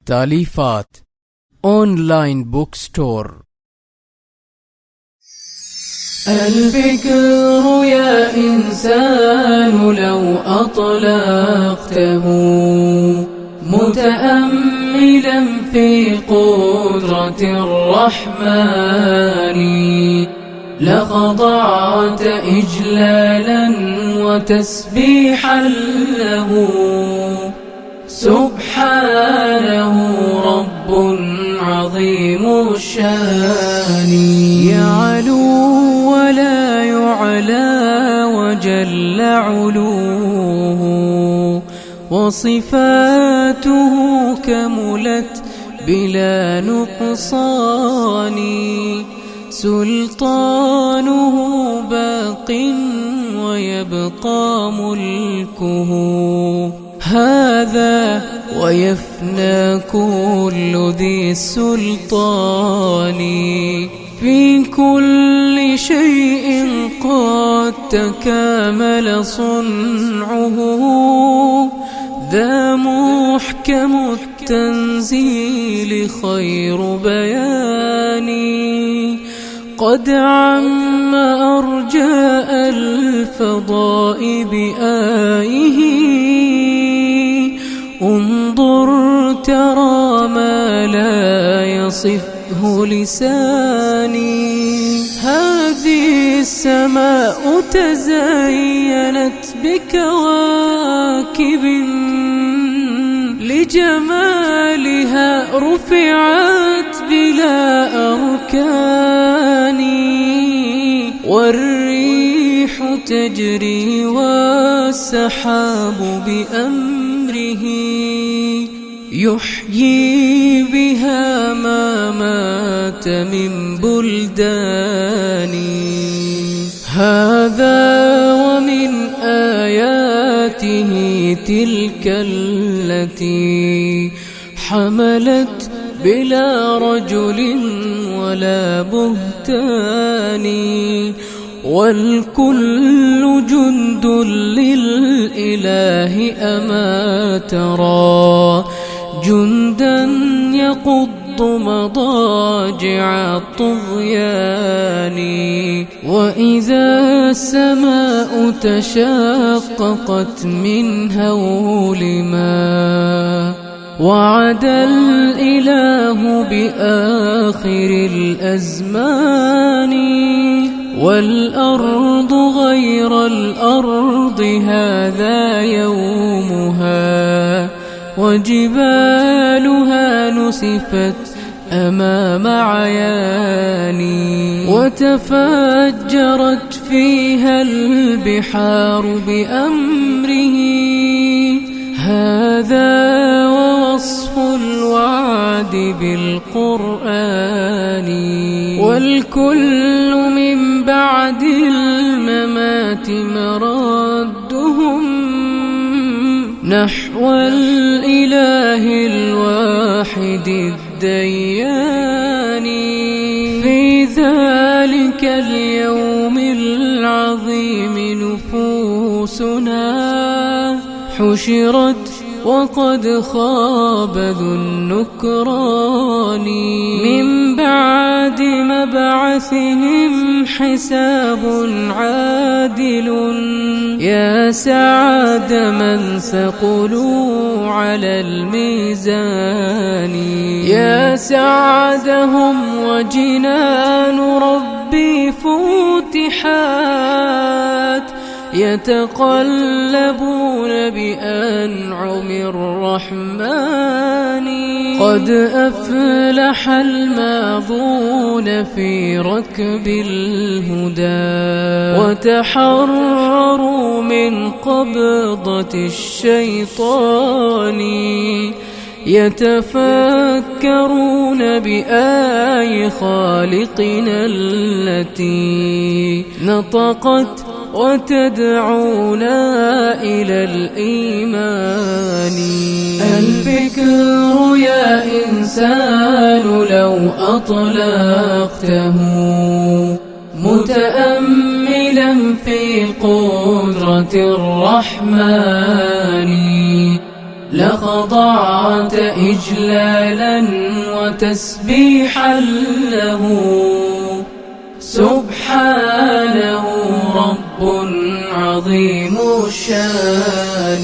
تأليفات أونلاين بوك ستور. الفكر يا إنسان لو أطلقته متأملا في قدرة الرحمن لخضعت إجلالا وتسبيحا له سبحانه رب عظيم الشان يعلو ولا يعلى وجل علوه وصفاته كملت بلا نقصان سلطانه باق ويبقى ملكه هذا ويفنى كل ذي السلطان في كل شيء قد تكامل صنعه ذا محكم التنزيل خير بيان قد عم أرجاء الفضاء بآيه انظر ترى ما لا يصفه لساني هذه السماء تزينت بكواكب لجمالها رفعت بلا أركان والريح تجري والسحاب بأمره يحيي بها ما مات من بلدان هذا ومن آياته تلك التي حملت بلا رجل ولا بهتان والكل جند للإله أما ترى جندا يقض مضاجع الطغيان وإذا السماء تشققت من هول ما وعد الإله بآخر الأزمان والأرض غير الأرض هذا يومها وجبالها نسفت أمام عياني وتفجرت فيها البحار بأمره هذا ووصف الوعد بالقرآن والكل من بعد الممات مردهم نحو الإله الواحد الديان في ذلك اليوم العظيم نفوسنا حشرت وقد خاب ذو النكران من بعد مبعثهم حساب عادل يا سعد من ثقلوا على الميزان يا سعدهم وجنان ربي فتحات يتقلبون بأنعم الرحمن قد أفلح الماضون في ركب الهدى وتحرروا من قبضة الشيطان يتفكرون بآي خالقنا التي نطقت وتدعونا إلى الإيمان الفكر يا إنسان لو أطلقته متأملا في قدرة الرحمن لخضعت أعطيت إجلالا وتسبيحا له سبحانه رب عظيم الشان